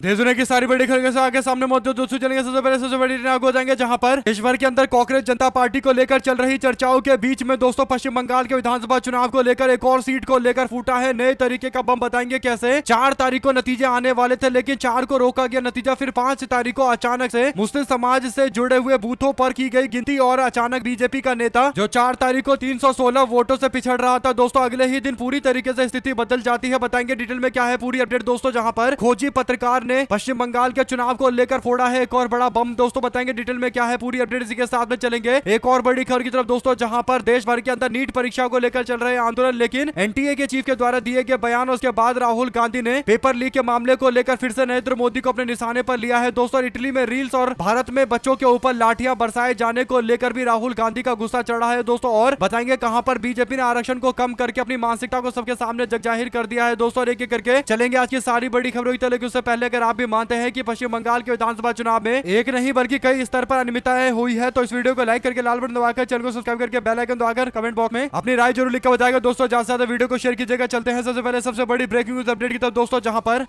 देश दुनिया की सारी बड़ी खबरें से आगे सामने मौजूद दोस्तों चलेंगे। सबसे पहले सबसे बड़ी आगे हो जाएंगे जहां पर देश भर के अंदर कांग्रेस जनता पार्टी को लेकर चल रही चर्चाओं के बीच में दोस्तों पश्चिम बंगाल के विधानसभा चुनाव को लेकर एक और सीट को लेकर फूटा है नए तरीके का बम। बताएंगे कैसे। 4 तारीख को नतीजे आने वाले थे, लेकिन 4 को रोका गया नतीजा। फिर 5 तारीख को अचानक से मुस्लिम समाज से जुड़े हुए बूथों पर की गई गिनती और अचानक बीजेपी का नेता जो 4 तारीख को 316 वोटों से पिछड़ रहा था दोस्तों, अगले ही दिन पूरी तरीके से स्थिति बदल जाती है। बताएंगे डिटेल में क्या है पूरी अपडेट दोस्तों, जहां पर खोजी पत्रकार ने पश्चिम बंगाल के चुनाव को लेकर फोड़ा है एक और बड़ा बम दोस्तों। बताएंगे डिटेल में क्या है पूरी अपडेट, इसी के साथ में चलेंगे एक और बड़ी खबर की तरफ दोस्तों, जहां पर देश भर के अंदर नीट परीक्षा को लेकर चल रहे आंदोलन, लेकिन एनटीए के चीफ के द्वारा दिए गए बयान उसके बाद राहुल गांधी ने पेपर लीक के मामले को लेकर फिर से नरेंद्र मोदी को अपने निशाने पर लिया है दोस्तों। इटली में रील्स और भारत में बच्चों के ऊपर लाठियां बरसाए जाने को लेकर भी राहुल गांधी का गुस्सा चढ़ा है दोस्तों। और बताएंगे कहां पर बीजेपी ने आरक्षण को कम करके अपनी मानसिकता को सबके सामने जगजाहिर कर दिया है दोस्तों। और एक एक करके चलेंगे आज की सारी बड़ी खबरों की तरह। लेकिन उससे पहले अगर आप भी मानते हैं कि पश्चिम बंगाल के विधानसभा चुनाव में एक नहीं बल्कि कई स्तर पर अनियमितताएं हुई है, तो इस वीडियो को लाइक करके लाल बटन दबाकर चैनल को सब्सक्राइब करके बेल आइकन दबाकर कमेंट बॉक्स में अपनी राय जरूर लिखकर बताएगा दोस्तों। ज्यादा से ज्यादा वीडियो को शेयर कीजिएगा। चलते हैं सबसे पहले सबसे बड़ी ब्रेकिंग न्यूज अपडेट की तरफ दोस्तों, जहां पर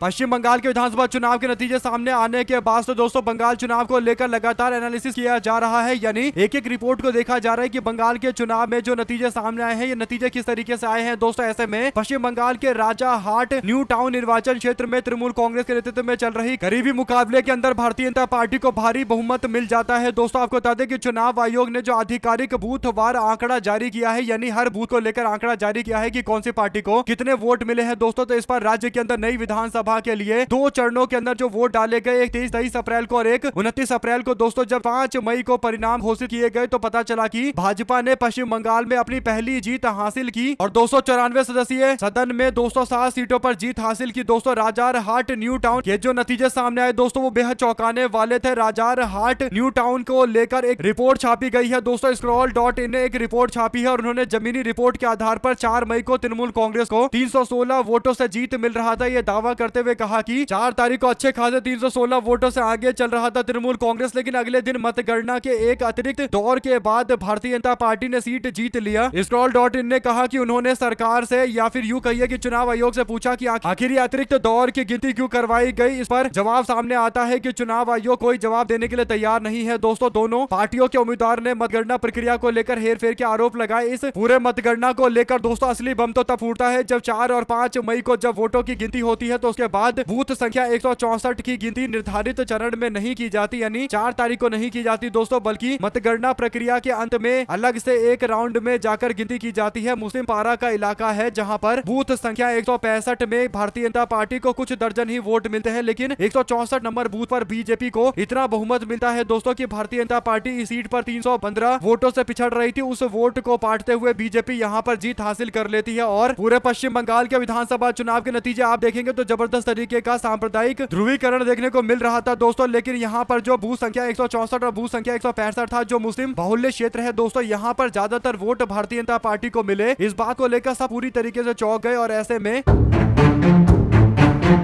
पश्चिम बंगाल के विधानसभा चुनाव के नतीजे सामने आने के बाद तो दोस्तों बंगाल चुनाव को लेकर लगातार एनालिसिस किया जा रहा है, यानी एक एक रिपोर्ट को देखा जा रहा है कि बंगाल के चुनाव में जो नतीजे सामने आए हैं ये नतीजे किस तरीके से आए हैं दोस्तों। ऐसे में पश्चिम बंगाल के राजा हाट न्यू टाउन निर्वाचन क्षेत्र में तृणमूल कांग्रेस के नेतृत्व में चल रही करीबी मुकाबले के अंदर भारतीय जनता पार्टी को भारी बहुमत मिल जाता है दोस्तों। आपको बता दें कि चुनाव आयोग ने जो आधिकारिक बूथवार आंकड़ा जारी किया है, यानी हर बूथ को लेकर आंकड़ा जारी किया है कि कौन सी पार्टी को कितने वोट मिले हैं दोस्तों। तो इस पर राज्य के अंदर नई विधानसभा के लिए 2 चरणों के अंदर जो वोट डाले गए, एक 23 अप्रैल को और एक 29 अप्रैल को दोस्तों। जब 5 मई को परिणाम घोषित किए गए तो पता चला कि भाजपा ने पश्चिम बंगाल में अपनी पहली जीत हासिल की और 294 सदस्यीय सदन में 207 सीटों पर जीत हासिल की दोस्तों। राजारहाट न्यू टाउन के जो नतीजे सामने आए दोस्तों वो बेहद चौंकाने वाले थे। राजारहाट न्यू टाउन को लेकर एक रिपोर्ट छापी गई है दोस्तों। scroll.in ने एक रिपोर्ट छापी है और उन्होंने जमीनी रिपोर्ट के आधार पर 4 मई को तृणमूल कांग्रेस को 316 वोटों से जीत मिल रहा था, यह दावा करते हुए कहा कि 4 तारीख को अच्छे खासे 316 वोटों से आगे चल रहा था तृणमूल कांग्रेस, लेकिन अगले दिन मतगणना के एक अतिरिक्त दौर के बाद भारतीय जनता पार्टी ने सीट जीत लिया। scroll.in ने कहा कि उन्होंने सरकार से या फिर यूं कहिए कि चुनाव आयोग से पूछा कि आखिर ये अतिरिक्त दौर की गिनती क्यों करवाई गई। इस पर जवाब सामने आता है कि चुनाव आयोग कोई जवाब देने के लिए तैयार नहीं है दोस्तों। दोनों पार्टियों के उम्मीदवार ने मतगणना प्रक्रिया को लेकर हेरफेर के आरोप लगाए। इस पूरे मतगणना को लेकर दोस्तों असली बम तो तब फूटता है जब 4 और 5 मई को जब वोटों की गिनती होती है तो उसके बाद बूथ संख्या 164 की गिनती निर्धारित चरण में नहीं की जाती, यानी 4 तारीख को नहीं की जाती दोस्तों, बल्कि मतगणना प्रक्रिया के अंत में अलग से एक राउंड में जाकर गिनती की जाती है। मुस्लिम पारा का इलाका है जहां पर बूथ संख्या 165 में भारतीय जनता पार्टी को कुछ दर्जन ही वोट मिलते हैं, लेकिन 164 नंबर बूथ पर बीजेपी को इतना बहुमत मिलता है दोस्तों कि भारतीय जनता पार्टी इस सीट पर 315 वोटों से पिछड़ रही थी। उस वोट को पाटते हुए बीजेपी यहां पर जीत हासिल कर लेती है और पूरे पश्चिम बंगाल के विधानसभा चुनाव के नतीजे आप देखेंगे तो जबरदस्त तरीके का सांप्रदायिक ध्रुवीकरण देखने को मिल रहा था दोस्तों। लेकिन यहाँ पर जो बूथ संख्या 164 और बूथ संख्या 165 था, जो मुस्लिम बाहुल्य क्षेत्र है दोस्तों, यहाँ पर ज्यादातर वोट भारतीय जनता पार्टी को मिले। इस बात को लेकर सब पूरी तरीके से चौंक गए और ऐसे में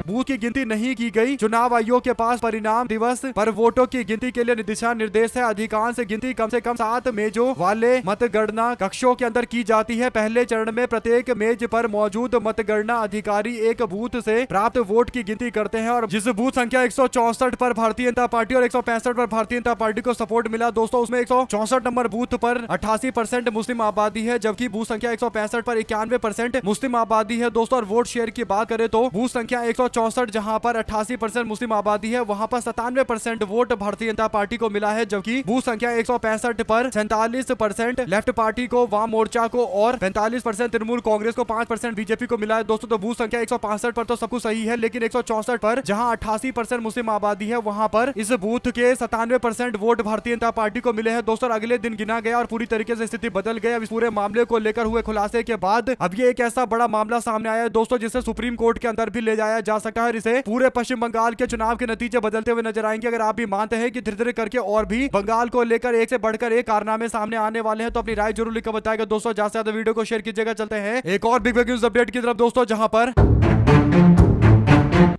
बूथ की गिनती नहीं की गई। चुनाव आयोग के पास परिणाम दिवस पर वोटों की गिनती के लिए दिशा निर्देश है। अधिकांश गिनती कम से कम 7 मेजों वाले मतगणना कक्षों के अंदर की जाती है। पहले चरण में प्रत्येक मेज पर मौजूद मतगणना अधिकारी एक बूथ से प्राप्त वोट की गिनती करते हैं और जिस बूथ संख्या 164 पर भारतीय जनता पार्टी और 165 पर भारतीय जनता पार्टी को सपोर्ट मिला दोस्तों, उसमें 164 नंबर बूथ पर 88% मुस्लिम आबादी है, जबकि बूथ संख्या 165 पर 91% मुस्लिम आबादी है दोस्तों। और वोट शेयर की बात करें तो बूथ संख्या 164 जहां पर 88% मुस्लिम आबादी है, वहां पर 97% वोट भारतीय जनता पार्टी को मिला है, जबकि बूथ संख्या 165 पर 47% लेफ्ट पार्टी को, वाम मोर्चा को और 45% तृणमूल कांग्रेस को, 5% बीजेपी को मिला है दोस्तों। तो बूथ संख्या 165 पर तो सब कुछ सही है, लेकिन 164 पर जहां 88% मुस्लिम आबादी है, वहां पर इस बूथ के 97% वोट भारतीय जनता पार्टी को मिले हैं दोस्तों। अगले दिन गिना गया और पूरी तरीके से स्थिति बदल गई। अब इस पूरे मामले को लेकर हुए खुलासे के बाद अब ये एक ऐसा बड़ा मामला सामने आया है दोस्तों जिसे सुप्रीम कोर्ट के अंदर भी ले जाया जा सकता है। इसे पूरे पश्चिम बंगाल के चुनाव के नतीजे बदलते हुए नजर आएंगे। अगर आप भी मानते हैं कि धीरे धीरे करके और भी बंगाल को लेकर एक से बढ़कर एक कारनामे सामने आने वाले हैं तो अपनी राय जरूर लिखकर बताएगा दोस्तों। ज्यादा से ज्यादा वीडियो को शेयर कीजिएगा। चलते हैं एक और बिग न्यूज अपडेट की तरफ दोस्तों, जहां पर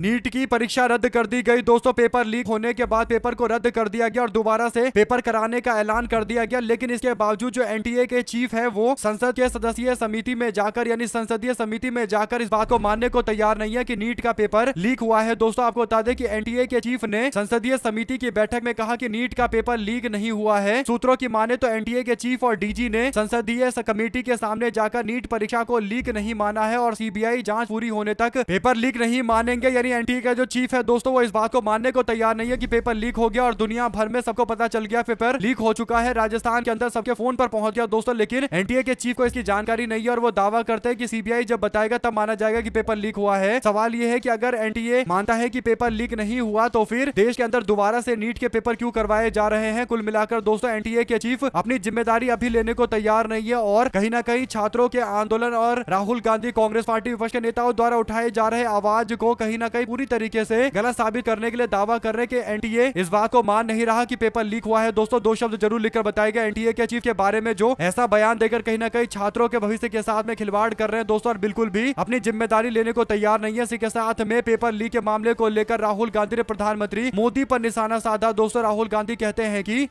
नीट की परीक्षा रद्द कर दी गई। दोस्तों पेपर लीक होने के बाद पेपर को रद्द कर दिया गया और दोबारा से पेपर कराने का ऐलान कर दिया गया। लेकिन इसके बावजूद जो एनटीए के चीफ है वो संसद के सदस्यीय समिति में जाकर यानी संसदीय समिति में जाकर इस बात को मानने को तैयार नहीं है कि नीट का पेपर लीक हुआ है। दोस्तों आपको बता दें कि एनटीए के चीफ ने संसदीय समिति की बैठक में कहा कि नीट का पेपर लीक नहीं हुआ है। सूत्रों की माने तो एनटीए के चीफ और डीजी ने संसदीय कमेटी के सामने जाकर नीट परीक्षा को लीक नहीं माना है और सीबीआई जांच पूरी होने तक पेपर लीक नहीं मानेंगे। यानी एनटीए का जो चीफ है दोस्तों वो इस बात को मानने को तैयार नहीं है कि पेपर लीक हो गया और दुनिया भर में सबको पता चल गया पेपर लीक हो चुका है। राजस्थान के अंदर सबके फोन पर पहुंच गया दोस्तों, लेकिन एनटीए के चीफ को इसकी जानकारी नहीं है और वो दावा करते हैं कि सीबीआई जब बताएगा तब माना जाएगा कि पेपर लीक हुआ है। सवाल यह है कि अगर एनटीए मानता है कि पेपर लीक नहीं हुआ तो फिर देश के अंदर दोबारा से नीट के पेपर क्यों करवाए जा रहे हैं। कुल मिलाकर दोस्तों एनटीए के चीफ अपनी जिम्मेदारी अभी लेने को तैयार नहीं है और कहीं ना कहीं छात्रों के आंदोलन और राहुल गांधी कांग्रेस पार्टी विपक्ष के नेताओं द्वारा उठाए जा रहे आवाज को कहीं ना कहीं पूरी तरीके से गलत साबित करने के लिए दावा कर रहे हैं कि एनटीए इस बात को मान नहीं रहा कि पेपर लीक हुआ है। दोस्तों दो शब्द जरूर लिखकर बताएगा एनटीए के चीफ के बारे में जो ऐसा बयान देकर कहीं ना कहीं छात्रों के भविष्य के साथ में खिलवाड़ कर रहे हैं दोस्तों और बिल्कुल भी अपनी जिम्मेदारी लेने को तैयार नहीं है। इसी के साथ में पेपर लीक के मामले को लेकर राहुल गांधी ने प्रधानमंत्री मोदी पर निशाना साधा। दोस्तों राहुल गांधी कहते हैं कि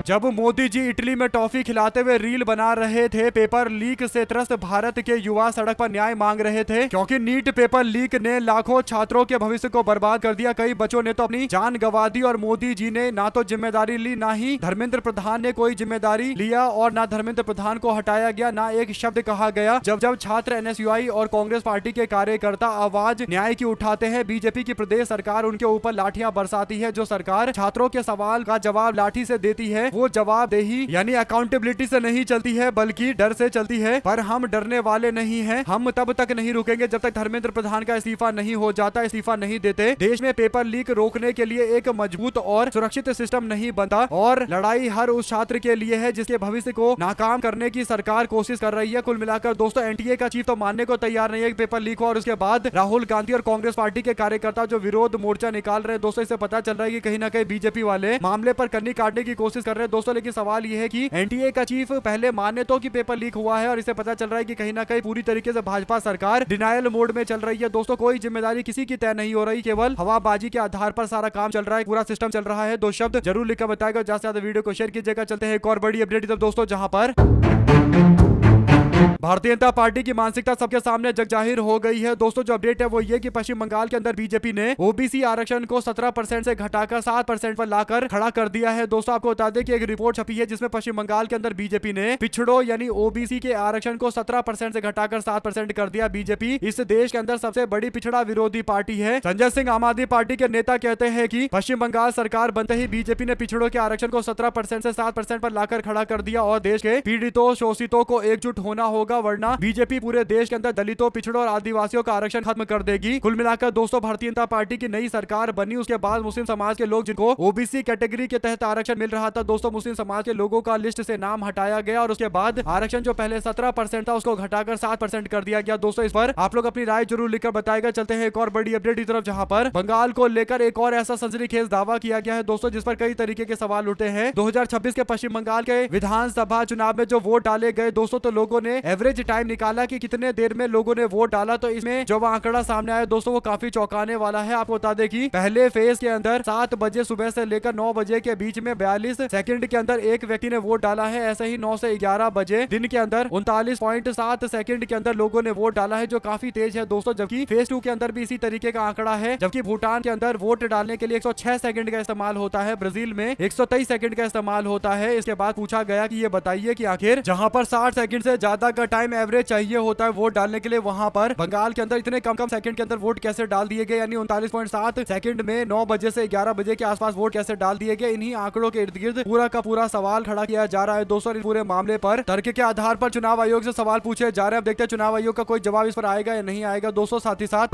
जब मोदी जी इटली में टॉफी खिलाते हुए रील बना रहे थे, पेपर लीक से त्रस्त भारत के युवा सड़क पर न्याय मांग रहे थे क्योंकि नीट पेपर लीक ने लाखों छात्रों के भविष्य को बर्बाद कर दिया। कई बच्चों ने तो अपनी जान गंवा दी और मोदी जी ने ना तो जिम्मेदारी ली, ना ही धर्मेंद्र प्रधान ने कोई जिम्मेदारी लिया और ना धर्मेंद्र प्रधान को हटाया गया, ना एक शब्द कहा गया। जब छात्र एनएसयूआई और कांग्रेस पार्टी के कार्यकर्ता आवाज न्याय की उठाते हैं, बीजेपी की प्रदेश सरकार उनके ऊपर लाठियां बरसाती है। जो सरकार छात्रों के सवाल का जवाब लाठी से देती है वो जवाबदेही यानी अकाउंटेबिलिटी से नहीं चलती है बल्कि डर से चलती है। पर हम डरने वाले नहीं हैं, हम तब तक नहीं रुकेंगे जब तक धर्मेंद्र प्रधान का इस्तीफा नहीं हो जाता। इस्तीफा नहीं देते देश में पेपर लीक रोकने के लिए एक मजबूत और सुरक्षित सिस्टम नहीं बनता और लड़ाई हर उस छात्र के लिए है जिसके भविष्य को नाकाम करने की सरकार कोशिश कर रही है। कुल मिलाकर दोस्तों एनटीए का चीफ तो मानने को तैयार नहीं है कि पेपर लीक हुआ और उसके बाद राहुल गांधी और कांग्रेस पार्टी के कार्यकर्ता जो विरोध मोर्चा निकाल रहे हैं दोस्तों, इससे पता चल रहा है कि कहीं ना कहीं बीजेपी वाले मामले पर कन्नी काटने की कोशिश कर रहे हैं दोस्तों। लेकिन सवाल यह है कि एनटीए का चीफ पहले माने तो कि पेपर लीक हुआ है और इससे पता चल रहा है कि कहीं ना कहीं पूरी तरीके से भाजपा सरकार डिनायल मोड में चल रही है। दोस्तों कोई जिम्मेदारी किसी की तय नहीं हो रही, केवल हवाबाजी के आधार पर सारा काम चल रहा है, पूरा सिस्टम चल रहा है। दो शब्द जरूर लिखकर बताएगा, ज्यादा से ज्यादा वीडियो को शेयर कीजिएगा। चलते हैं एक और बड़ी अपडेट दोस्तों, जहां पर भारतीय जनता पार्टी की मानसिकता सबके सामने जगजाहिर हो गई है। दोस्तों जो अपडेट है वो ये कि पश्चिम बंगाल के अंदर बीजेपी ने ओबीसी आरक्षण को 17% से घटाकर 7% पर लाकर खड़ा कर दिया है। दोस्तों आपको बता दें कि एक रिपोर्ट छपी है जिसमें पश्चिम बंगाल के अंदर बीजेपी ने पिछड़ों यानी ओबीसी के आरक्षण को 17% से घटाकर 7% कर दिया। बीजेपी इस देश के अंदर सबसे बड़ी पिछड़ा विरोधी पार्टी है। संजय सिंह आम आदमी पार्टी के नेता कहते हैं कि पश्चिम बंगाल सरकार बनते ही बीजेपी ने पिछड़ों के आरक्षण को 17% से 7% पर लाकर खड़ा कर दिया और देश के पीड़ितों शोषितों को एकजुट होना होगा, वरना बीजेपी पूरे देश के अंदर दलितों, पिछड़ों और आदिवासियों का आरक्षण खत्म कर देगी। कुल मिलाकर दोस्तों भारतीय जनता पार्टी की नई सरकार बनी उसके बाद मुस्लिम समाज के लोग जिनको ओबीसी कैटेगरी के तहत आरक्षण मिल रहा था दोस्तों, मुस्लिम समाज के लोगों का लिस्ट से नाम हटाया गया और उसके बाद आरक्षण जो पहले 17% था उसको घटाकर 7% कर दिया गया। दोस्तों इस पर आप लोग अपनी राय जरूर लिखकर बताएगा। चलते हैं एक और बड़ी अपडेट की तरफ, जहां पर बंगाल को लेकर एक और ऐसा सनसनीखेज दावा किया गया है दोस्तों जिस पर कई तरीके के सवाल उठे हैं। 2026 के पश्चिम बंगाल के विधानसभा चुनाव में जो वोट डाले गए दोस्तों, तो लोगों ने एवरेज टाइम निकाला कि कितने देर में लोगों ने वोट डाला, तो इसमें जो आंकड़ा सामने आया दोस्तों वो काफी चौंकाने वाला है। आपको बता दें कि पहले फेज के अंदर 7 बजे सुबह से लेकर 9 बजे के बीच में 42 सेकंड के अंदर एक व्यक्ति ने वोट डाला है। ऐसे ही 9 से 11 बजे दिन के अंदर 39.7 सेकंड के अंदर लोगों ने वोट डाला है, जो काफी तेज है दोस्तों। जबकि फेज 2 के अंदर भी इसी तरीके का आंकड़ा है। जबकि भूटान के अंदर वोट डालने के लिए 106 सेकंड का इस्तेमाल होता है, ब्राजील में 123 सेकंड का इस्तेमाल होता है। इसके बाद पूछा गया कि ये बताइए कि आखिर जहां पर 60 सेकंड से ज्यादा का टाइम एवरेज चाहिए होता है वोट डालने के लिए, वहां पर बंगाल के अंदर इतने कम सेकंड के अंदर वोट कैसे डाल दिए गए, यानी 39.7 सेकंड में 9 बजे से 11 बजे के आसपास वोट कैसे डाल दिए गए। इन्हीं आंकड़ों के इर्द गिर्द पूरा का पूरा सवाल खड़ा किया जा रहा है दोस्तों। इस पूरे मामले पर तर्क के आधार पर चुनाव आयोग से सवाल पूछे जा रहे हैं। अब देखते हैं चुनाव आयोग का कोई जवाब इस पर आएगा या नहीं आएगा दोस्तों। साथ ही साथ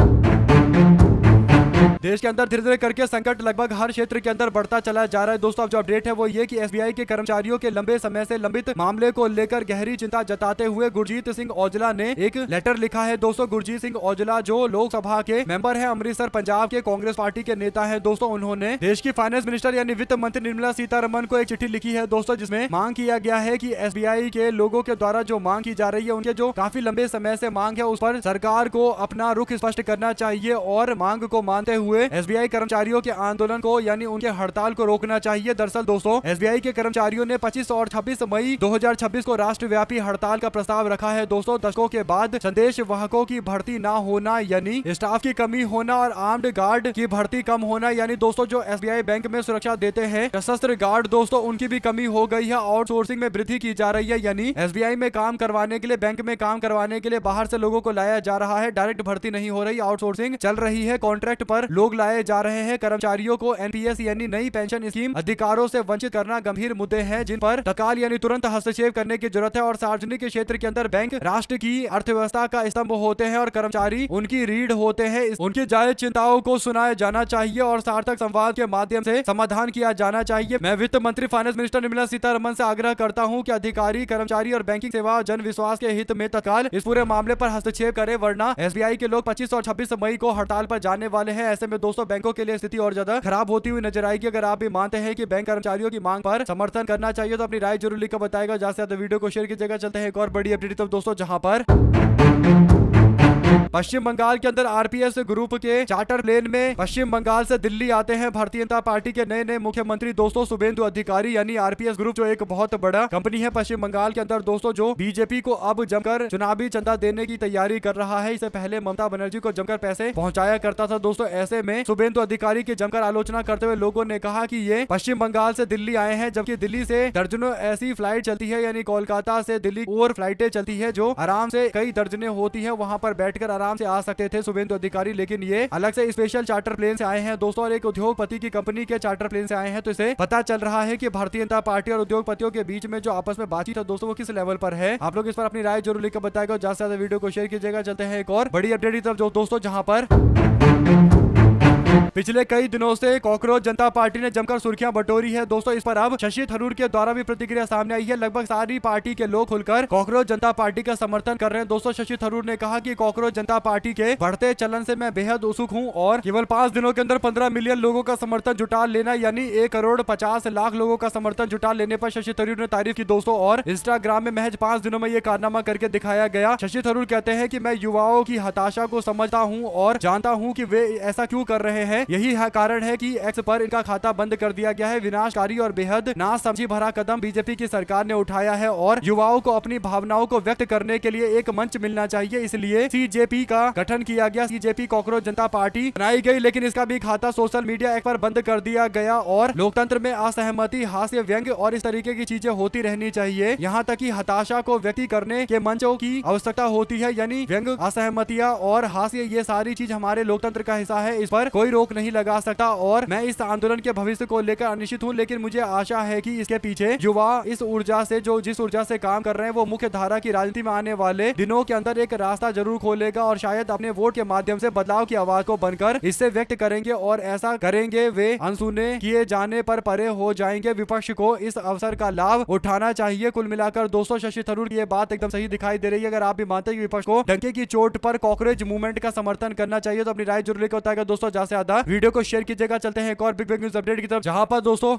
देश के अंदर धीरे धीरे करके संकट लगभग हर क्षेत्र के अंदर बढ़ता चला जा रहा है दोस्तों। अब जो अपडेट है वो ये कि एसबीआई के कर्मचारियों के लंबे समय से लंबित मामले को लेकर गहरी चिंता जताते हुए गुरजीत सिंह औजला ने एक लेटर लिखा है दोस्तों। गुरजीत सिंह औजला जो लोकसभा के मेंबर है, अमृतसर पंजाब के कांग्रेस पार्टी के नेता है दोस्तों, उन्होंने देश की फाइनेंस मिनिस्टर यानी वित्त मंत्री निर्मला सीतारमण को एक चिट्ठी लिखी है दोस्तों, जिसमें मांग किया गया है कि एसबीआई के लोगों के द्वारा जो मांग की जा रही है, उनके जो काफी लंबे समय से मांग है, उस पर सरकार को अपना रुख स्पष्ट करना चाहिए और मांग को मानते हुए एसबीआई कर्मचारियों के आंदोलन को यानी उनके हड़ताल को रोकना चाहिए। दरअसल दोस्तों एसबीआई के कर्मचारियों ने 25 और 26 मई 2026 को राष्ट्रव्यापी हड़ताल का प्रस्ताव रखा है दोस्तों। दशकों के बाद संदेश वाहकों की भर्ती ना होना यानी स्टाफ की कमी होना और आर्म्ड गार्ड की भर्ती कम होना यानी दोस्तों जो एसबीआई बैंक में सुरक्षा देते हैं सशस्त्र गार्ड दोस्तों, उनकी भी कमी हो गई है। आउटसोर्सिंग में वृद्धि की जा रही है यानी एसबीआई में काम करवाने के लिए, बैंक में काम करवाने के लिए बाहर से लोगों को लाया जा रहा है। डायरेक्ट भर्ती नहीं हो रही, आउटसोर्सिंग चल रही है, कॉन्ट्रैक्ट पर लोग लाए जा रहे हैं। कर्मचारियों को एनपीएस यानी नई पेंशन स्कीम अधिकारों से वंचित करना गंभीर मुद्दे हैं जिन पर तत्काल यानी तुरंत हस्तक्षेप करने की जरूरत है। और सार्वजनिक क्षेत्र के अंदर बैंक राष्ट्र की अर्थव्यवस्था का स्तंभ होते हैं और कर्मचारी उनकी रीढ़ होते हैं। उनकी जायज चिंताओं को सुनाया जाना चाहिए और सार्थक संवाद के माध्यम से समाधान किया जाना चाहिए। मैं वित्त मंत्री फाइनेंस मिनिस्टर निर्मला सीतारमण से आग्रह करता हूं कि अधिकारी, कर्मचारी और बैंकिंग सेवा जन विश्वास के हित में तत्काल इस पूरे मामले पर हस्तक्षेप करें, वरना एसबीआई के लोग 25 और 26 मई को हड़ताल पर जाने वाले हैं। ऐसे में दोस्तों बैंकों के लिए स्थिति और ज्यादा खराब होती हुई नजर आएगी। अगर आप भी मानते हैं कि बैंक कर्मचारियों की मांग पर समर्थन करना चाहिए तो अपनी राय जरूर लिखकर बताएगा। ज्यादा से ज्यादा वीडियो को शेयर कीजिएगा। चलते हैं एक और बड़ी अपडेट तब दोस्तों, जहां पर पश्चिम बंगाल के अंदर आरपीएस ग्रुप के चार्टर प्लेन में पश्चिम बंगाल से दिल्ली आते हैं भारतीय जनता पार्टी के नए नए मुख्यमंत्री दोस्तों शुभेंदु अधिकारी यानी आरपीएस ग्रुप जो एक बहुत बड़ा कंपनी है पश्चिम बंगाल के अंदर दोस्तों, जो बीजेपी को अब जमकर चुनावी चंदा देने की तैयारी कर रहा है। इससे पहले ममता बनर्जी को जमकर पैसे पहुंचाया करता था दोस्तों। ऐसे में शुभेंदु अधिकारी की जमकर आलोचना करते हुए लोगों ने कहा कि ये पश्चिम बंगाल से दिल्ली आए हैं, जबकि दिल्ली से दर्जनों ऐसी फ्लाइट चलती है यानी कोलकाता से दिल्ली और फ्लाइटें चलती है जो आराम से कई दर्जने होती है, वहां पर बैठकर आराम से आ सकते थे शुभेंदु अधिकारी। लेकिन ये अलग से स्पेशल चार्टर प्लेन से आए हैं दोस्तों और एक उद्योगपति की कंपनी के चार्टर प्लेन से आए हैं। तो इसे पता चल रहा है कि भारतीय जनता पार्टी और उद्योगपतियों के बीच में जो आपस में बातचीत है दोस्तों वो किस लेवल पर है। आप लोग इस पर अपनी राय जरूर लिखकर बताएगा। ज्यादा से ज्यादा वीडियो को शेयर कीजिएगा। चलते हैं एक और बड़ी अपडेट की तरफ जो दोस्तों, जहां पर पिछले कई दिनों से कॉकरोच जनता पार्टी ने जमकर सुर्खियां बटोरी है दोस्तों। इस पर अब शशि थरूर के द्वारा भी प्रतिक्रिया सामने आई है। लगभग सारी पार्टी के लोग खुलकर कॉकरोच जनता पार्टी का समर्थन कर रहे हैं दोस्तों। शशि थरूर ने कहा कि कॉकरोच जनता पार्टी के बढ़ते चलन से मैं बेहद उत्सुक हूं और केवल 5 दिनों के अंदर 15 मिलियन लोगों का समर्थन जुटा लेना यानी 1 करोड़ 50 लाख लोगों का समर्थन जुटा लेने पर शशि थरूर ने तारीफ की दोस्तों। और इंस्टाग्राम में महज 5 दिनों में ये कारनामा करके दिखाया गया। शशि थरूर कहते हैं कि मैं युवाओं की हताशा को समझता हूँ और जानता हूँ कि वे ऐसा क्यों कर रहे हैं। यही कारण है कि एक्स पर इनका खाता बंद कर दिया गया है। विनाशकारी और बेहद नासमझी भरा कदम बीजेपी की सरकार ने उठाया है और युवाओं को अपनी भावनाओं को व्यक्त करने के लिए एक मंच मिलना चाहिए, इसलिए सीजेपी का गठन किया गया। सीजेपी कॉकरोच जनता पार्टी बनाई गई, लेकिन इसका भी खाता सोशल मीडिया एक्ट पर बंद कर दिया गया और लोकतंत्र में असहमति, हास्य, व्यंग्य और इस तरीके की चीजें होती रहनी चाहिए। यहाँ तक कि हताशा को व्यक्त करने के मंचों की आवश्यकता होती है, यानी व्यंग्य, असहमतियां और हास्य, ये सारी चीज हमारे लोकतंत्र का हिस्सा है। इस पर कोई रोक नहीं लगा सकता और मैं इस आंदोलन के भविष्य को लेकर अनिश्चित हूं, लेकिन मुझे आशा है कि इसके पीछे युवा इस ऊर्जा से जिस ऊर्जा से काम कर रहे हैं वो मुख्य धारा की राजनीति में आने वाले दिनों के अंदर एक रास्ता जरूर खोलेगा और शायद अपने वोट के माध्यम से बदलाव की आवाज को बनकर इससे व्यक्त करेंगे और ऐसा करेंगे वे अनसुने किए जाने पर परे हो जाएंगे। विपक्ष को इस अवसर का लाभ उठाना चाहिए। कुल मिलाकर दोस्तों शशि थरूर की ये बात एकदम सही दिखाई दे रही है। अगर आप भी मानते हैं कि विपक्ष को डंके की चोट पर कॉकरोच मूवमेंट का समर्थन करना चाहिए तो अपनी राय जरूर लेकर बताएगा दोस्तों। ज्यादा से ज्यादा वीडियो को शेयर कीजिएगा। चलते हैं एक और बिग न्यूज अपडेट की तरफ, जहां पर दोस्तों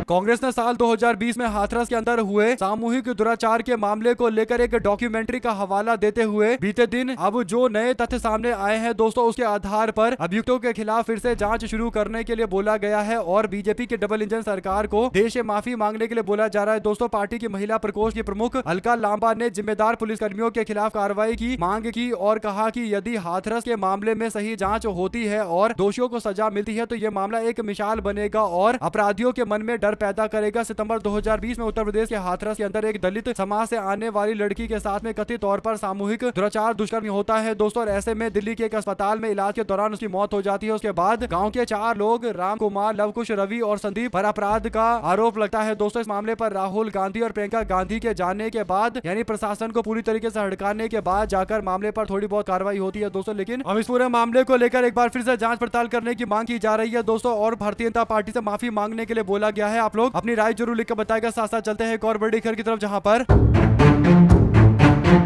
कांग्रेस ने साल 2020 में हाथरस के अंदर हुए सामूहिक दुराचार के मामले को लेकर एक डॉक्यूमेंट्री का हवाला देते हुए बीते दिन अब जो नए तथ्य सामने आए हैं दोस्तों, उसके आधार पर अभियुक्तों के खिलाफ फिर से जांच शुरू करने के लिए बोला गया है और बीजेपी की डबल इंजन सरकार को देश से माफी मांगने के लिए बोला जा रहा है दोस्तों। पार्टी की महिला प्रकोष्ठ की प्रमुख अलका लांबा ने जिम्मेदार पुलिसकर्मियों के खिलाफ कार्रवाई की मांग की और कहा कि यदि हाथरस के मामले में सही जाँच होती है और दोषियों को सजा मिलती है तो ये मामला एक मिसाल बनेगा और अपराधियों के मन में डर पैदा करेगा। सितंबर 2020 में उत्तर प्रदेश के हाथरस के अंदर एक दलित समाज से आने वाली लड़की के साथ में कथित तौर पर सामूहिक दुराचार दुष्कर्म होता है दोस्तों, और ऐसे में दिल्ली के एक अस्पताल में इलाज के दौरान उसकी मौत हो जाती है। उसके बाद गांव के 4 लोग राम कुमार, लवकुश, रवि और संदीप पर अपराध का आरोप लगता है दोस्तों। इस मामले पर राहुल गांधी और प्रियंका गांधी के जानने के बाद यानी प्रशासन को पूरी तरीके से हड़काने के बाद जाकर मामले पर थोड़ी बहुत कार्रवाई होती है दोस्तों। लेकिन अब इस पूरे मामले को लेकर एक बार फिर से जांच पड़ताल करने की मांग की जा रही है दोस्तों, और भारतीय जनता पार्टी से माफी मांगने के लिए बोला गया है। आप लोग अपनी राय जरूर लिखकर बताएगा। साथ साथ चलते हैं एक और बड़ी खबर की तरफ, जहां पर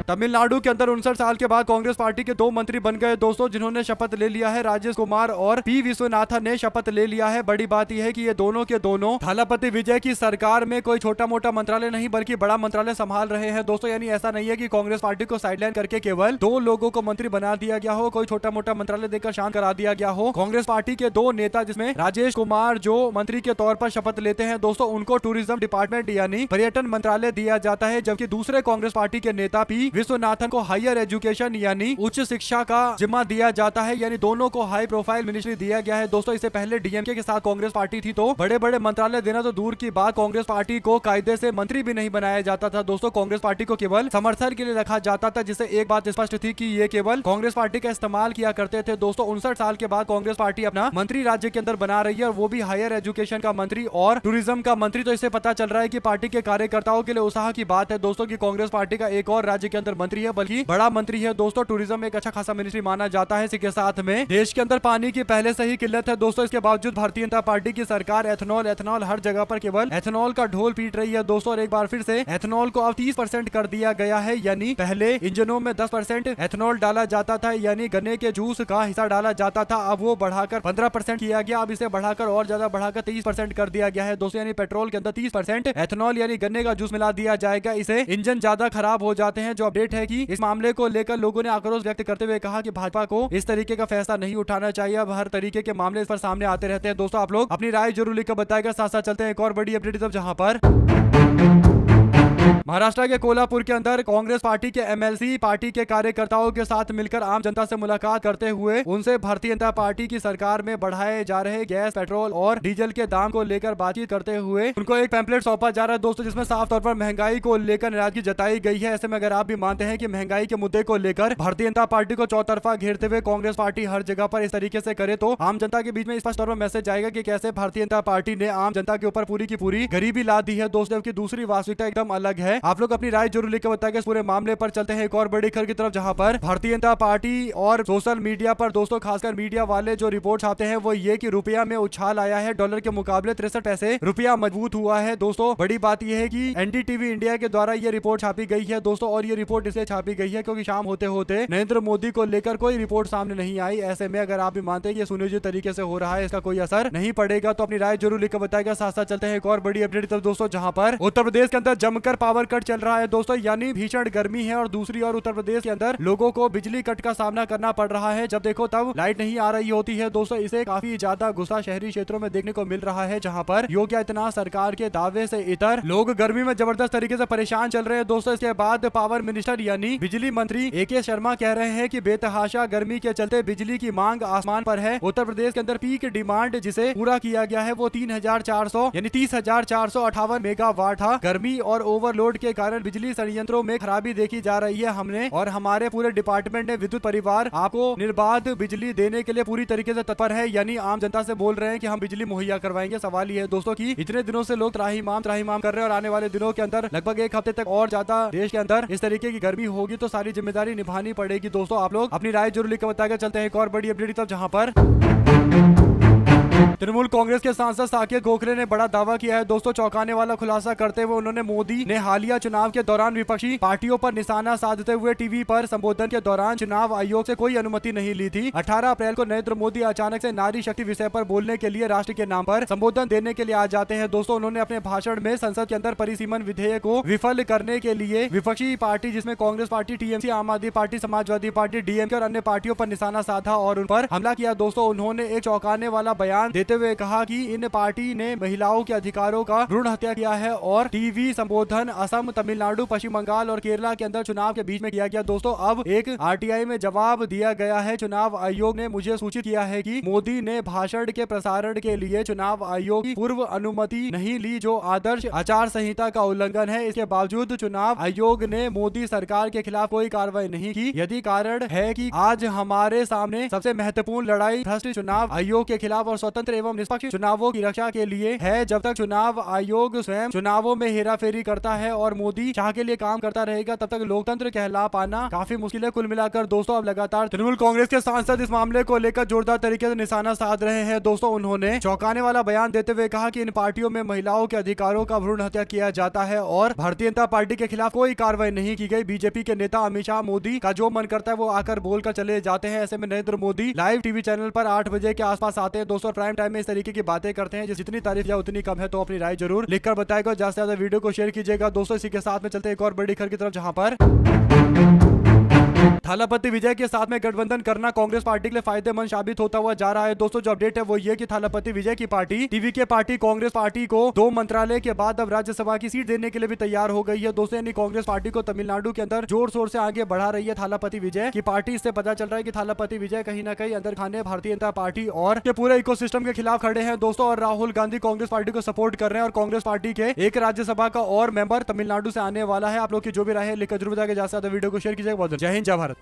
तमिलनाडु के अंदर 59 साल के बाद कांग्रेस पार्टी के 2 मंत्री बन गए दोस्तों, जिन्होंने शपथ ले लिया है। राजेश कुमार और पी विश्वनाथन ने शपथ ले लिया है। बड़ी बात यह है कि ये दोनों के दोनों थालापति विजय की सरकार में कोई छोटा मोटा मंत्रालय नहीं बल्कि बड़ा मंत्रालय संभाल रहे हैं दोस्तों। यानी ऐसा नहीं है कि कांग्रेस पार्टी को साइडलाइन करके केवल 2 लोगों को मंत्री बना दिया गया हो, कोई छोटा मोटा मंत्रालय देकर शांत करा दिया गया हो। कांग्रेस पार्टी के 2 नेता जिसमें राजेश कुमार जो मंत्री के तौर पर शपथ लेते हैं दोस्तों, उनको टूरिज्म डिपार्टमेंट यानी पर्यटन मंत्रालय दिया जाता है, जबकि दूसरे कांग्रेस पार्टी के नेता पी विश्वनाथन को हायर एजुकेशन यानी उच्च शिक्षा का जिम्मा दिया जाता है। यानी दोनों को हाई प्रोफाइल मिनिस्ट्री दिया गया है दोस्तों। इससे पहले डीएमके के साथ कांग्रेस पार्टी थी तो बड़े बड़े मंत्रालय देना तो दूर की बात, कांग्रेस पार्टी को कायदे से मंत्री भी नहीं बनाया जाता था दोस्तों। कांग्रेस पार्टी को केवल समर्थन के लिए रखा जाता था, जिससे एक बात स्पष्ट थी कि ये केवल कांग्रेस पार्टी का इस्तेमाल किया करते थे दोस्तों। 59 साल के बाद कांग्रेस पार्टी अपना मंत्री राज्य के अंदर बना रही है, और वो भी हायर एजुकेशन का मंत्री और टूरिज्म का मंत्री। तो इससे पता चल रहा है कि पार्टी के कार्यकर्ताओं के लिए उत्साह की बात है दोस्तों की कांग्रेस पार्टी का एक और राज्य के अंदर मंत्री है, बल्कि बड़ा मंत्री है दोस्तों। टूरिज्म में एक अच्छा खासा मिनिस्ट्री माना जाता है। इसी के साथ में देश के अंदर पानी की पहले से ही किल्लत है दोस्तों। इसके बावजूद भारतीय जनता पार्टी की सरकार एथेनॉल हर जगह पर केवल एथेनॉल का ढोल पीट रही है दोस्तों। और एक बार फिर से एथेनॉल को अब 30% कर दिया गया है। यानी पहले इंजनों में 10% एथेनॉल डाला जाता था, यानी गन्ने के जूस का हिस्सा डाला जाता था। अब वो बढ़ाकर 15% किया गया। अब इसे बढ़ाकर और ज्यादा बढ़ाकर 30% कर दिया गया है दोस्तों। यानी पेट्रोल के अंदर 30% एथेनॉल यानी गन्ने का जूस मिला दिया जाएगा। इसे इंजन ज्यादा खराब हो जाते हैं। जो अपडेट है कि इस मामले को लेकर लोगों ने आक्रोश व्यक्त करते हुए कहा कि भाजपा को इस तरीके का फैसला नहीं उठाना चाहिए। अब हर तरीके के मामले इस पर सामने आते रहते हैं दोस्तों। आप लोग अपनी राय जरूर लिखकर बताएगा। साथ साथ चलते हैं एक और बड़ी अपडेट तब, जहां पर महाराष्ट्र के कोल्हापुर के अंदर कांग्रेस पार्टी के एमएलसी पार्टी के कार्यकर्ताओं के साथ मिलकर आम जनता से मुलाकात करते हुए उनसे भारतीय जनता पार्टी की सरकार में बढ़ाए जा रहे गैस, पेट्रोल और डीजल के दाम को लेकर बातचीत करते हुए उनको एक पैम्पलेट सौंपा जा रहा है दोस्तों, जिसमें साफ तौर पर महंगाई को लेकर नाराजगी जताई गई है। ऐसे में अगर आप भी मानते हैं कि महंगाई के मुद्दे को लेकर भारतीय जनता पार्टी को चौतरफा घेरते हुए कांग्रेस पार्टी हर जगह पर इस तरीके से करे, तो आम जनता के बीच में स्पष्ट तौर पर मैसेज जाएगा कि कैसे भारतीय जनता पार्टी ने आम जनता के ऊपर पूरी की पूरी गरीबी ला दी है दोस्तों, जबकि दूसरी वास्तविकता एकदम अलग है। आप लोग अपनी राय जरूर लिखकर बताएंगे। इस पूरे मामले पर चलते हैं एक और बड़ी खबर की तरफ, जहां पर भारतीय जनता पार्टी और सोशल मीडिया पर दोस्तों खासकर मीडिया वाले जो रिपोर्ट छापते हैं वो ये कि रुपया में उछाल आया है। डॉलर के मुकाबले 63 पैसे रुपया मजबूत हुआ है दोस्तों। बड़ी बात यह है कि एनडीटीवी इंडिया के द्वारा ये रिपोर्ट छापी गई है दोस्तों, और ये रिपोर्ट इसलिए छापी गई है क्योंकि शाम होते होते नरेंद्र मोदी को लेकर कोई रिपोर्ट सामने नहीं आई। ऐसे में अगर आप भी मानते हैं कि सुनियोजित तरीके से हो रहा है, इसका कोई असर नहीं पड़ेगा, तो अपनी राय जरूर लिखकर बताएगा। साथ साथ चलते हैं एक और बड़ी अपडेट तब दोस्तों, जहां पर उत्तर प्रदेश के अंदर जमकर पावर कट चल रहा है दोस्तों। यानी भीषण गर्मी है और दूसरी ओर उत्तर प्रदेश के अंदर लोगों को बिजली कट का सामना करना पड़ रहा है। जब देखो तब लाइट नहीं आ रही होती है दोस्तों। इसे काफी ज्यादा गुस्सा शहरी क्षेत्रों में देखने को मिल रहा है, जहां पर योगी आदित्यनाथ सरकार के दावे से इतर लोग गर्मी में जबरदस्त तरीके से परेशान चल रहे हैं दोस्तों। इसके बाद पावर मिनिस्टर यानी बिजली मंत्री AK शर्मा कह रहे हैं कि बेतहाशा गर्मी के चलते बिजली की मांग आसमान पर है। उत्तर प्रदेश के अंदर पीक डिमांड जिसे पूरा किया गया है वो 3,400 यानी 30,458 मेगावाट था। गर्मी और ओवरलोड के कारण बिजली संयंत्रों में खराबी देखी जा रही है। हमने और हमारे पूरे डिपार्टमेंट ने विद्युत परिवार आपको निर्बाध बिजली देने के लिए पूरी तरीके से तत्पर है। यानी आम जनता से बोल रहे हैं कि हम बिजली मुहैया करवाएंगे। सवाल ये है दोस्तों कि इतने दिनों से लोग त्राहिमाम कर रहे हैं, और आने वाले दिनों के अंदर लगभग एक हफ्ते तक और ज्यादा देश के अंदर इस तरीके की गर्मी होगी तो सारी जिम्मेदारी निभानी पड़ेगी दोस्तों। आप लोग अपनी राय जरूर लिखकर बताएगा। चलते हैं एक और बड़ी अपडेट तब, जहां पर तृणमूल कांग्रेस के सांसद साकेत गोखले ने बड़ा दावा किया है दोस्तों। चौंकाने वाला खुलासा करते हुए उन्होंने मोदी ने हालिया चुनाव के दौरान विपक्षी पार्टियों पर निशाना साधते हुए टीवी पर संबोधन के दौरान चुनाव आयोग से कोई अनुमति नहीं ली थी। 18 अप्रैल को नरेंद्र मोदी अचानक से नारी शक्ति विषय पर बोलने के लिए राष्ट्र के नाम पर संबोधन देने के लिए आ जाते हैं दोस्तों। उन्होंने अपने भाषण में संसद के अंदर परिसीमन विधेयक को विफल करने के लिए विपक्षी पार्टी जिसमें कांग्रेस पार्टी, टीएमसी, आम आदमी पार्टी, समाजवादी पार्टी, डीएमके और अन्य पार्टियों पर निशाना साधा और उन पर हमला किया दोस्तों। उन्होंने एक चौंकाने वाला बयान बयान देते हुए कहा कि इन पार्टी ने महिलाओं के अधिकारों का भ्रूण हत्या किया है और टीवी संबोधन असम, तमिलनाडु, पश्चिम बंगाल और केरला के अंदर चुनाव के बीच में किया गया। दोस्तों अब एक आरटीआई में जवाब दिया गया है। चुनाव आयोग ने मुझे सूचित किया है कि मोदी ने भाषण के प्रसारण के लिए चुनाव आयोग की पूर्व अनुमति नहीं ली, जो आदर्श आचार संहिता का उल्लंघन है। इसके बावजूद चुनाव आयोग ने मोदी सरकार के खिलाफ कोई कार्रवाई नहीं की। यदि कारण है कि आज हमारे सामने सबसे महत्वपूर्ण लड़ाई भ्रष्ट चुनाव आयोग के खिलाफ और स्वतंत्र एवं निष्पक्ष चुनावों की रक्षा के लिए है। जब तक चुनाव आयोग स्वयं चुनावों में हेराफेरी करता है और मोदी शाह के लिए काम करता रहेगा, तब तक लोकतंत्र कहला पाना काफी मुश्किल है। कुल मिलाकर दोस्तों अब लगातार तृणमूल कांग्रेस के सांसद इस मामले को लेकर जोरदार तरीके से निशाना साध रहे हैं। दोस्तों उन्होंने चौंकाने वाला बयान देते हुए कहा कि इन पार्टियों में महिलाओं के अधिकारों का भ्रूण हत्या किया जाता है और भारतीय जनता पार्टी के खिलाफ कोई कार्रवाई नहीं की गई। बीजेपी के नेता अमित शाह मोदी का जो मन करता है वो आकर बोलकर चले जाते हैं। ऐसे में Narendra Modi live TV channel पर 8 बजे के आसपास आते हैं दोस्तों, प्राइम टाइम में इस तरीके की बातें करते हैं। जितनी तारीफ या उतनी कम है, तो अपनी राय जरूर लिखकर बताएगा। ज्यादा से ज्यादा वीडियो को शेयर कीजिएगा दोस्तों। इसी के साथ में चलते एक और बड़ी खबर की तरफ, जहां पर थालापति विजय के साथ में गठबंधन करना कांग्रेस पार्टी के लिए फायदेमंद साबित होता हुआ जा रहा है। दोस्तों जो अपडेट है वो ये कि थालापति विजय की party TVK party Congress party को 2 मंत्रालय के बाद अब राज्यसभा की सीट देने के लिए भी तैयार हो गई है। दोस्तों यानी कांग्रेस पार्टी को तमिलनाडु के अंदर जोर शोर से आगे बढ़ा रही है थालापति विजय की पार्टी। इससे पता चल रहा है कि थालापति विजय कहीं ना कहीं अंदर खाने भारतीय जनता पार्टी और के पूरे इकोसिस्टम के खिलाफ खड़े हैं दोस्तों। और राहुल गांधी कांग्रेस पार्टी को सपोर्ट कर रहे हैं और कांग्रेस पार्टी के एक राज्यसभा का और मेंबर तमिलनाडु से आने वाला है। आप लोग की जो भी राय है लिखकर जरूर बताएगा। ज्यादा वीडियो को शेयर कीजिएगा। जय हिंद, जय भारत।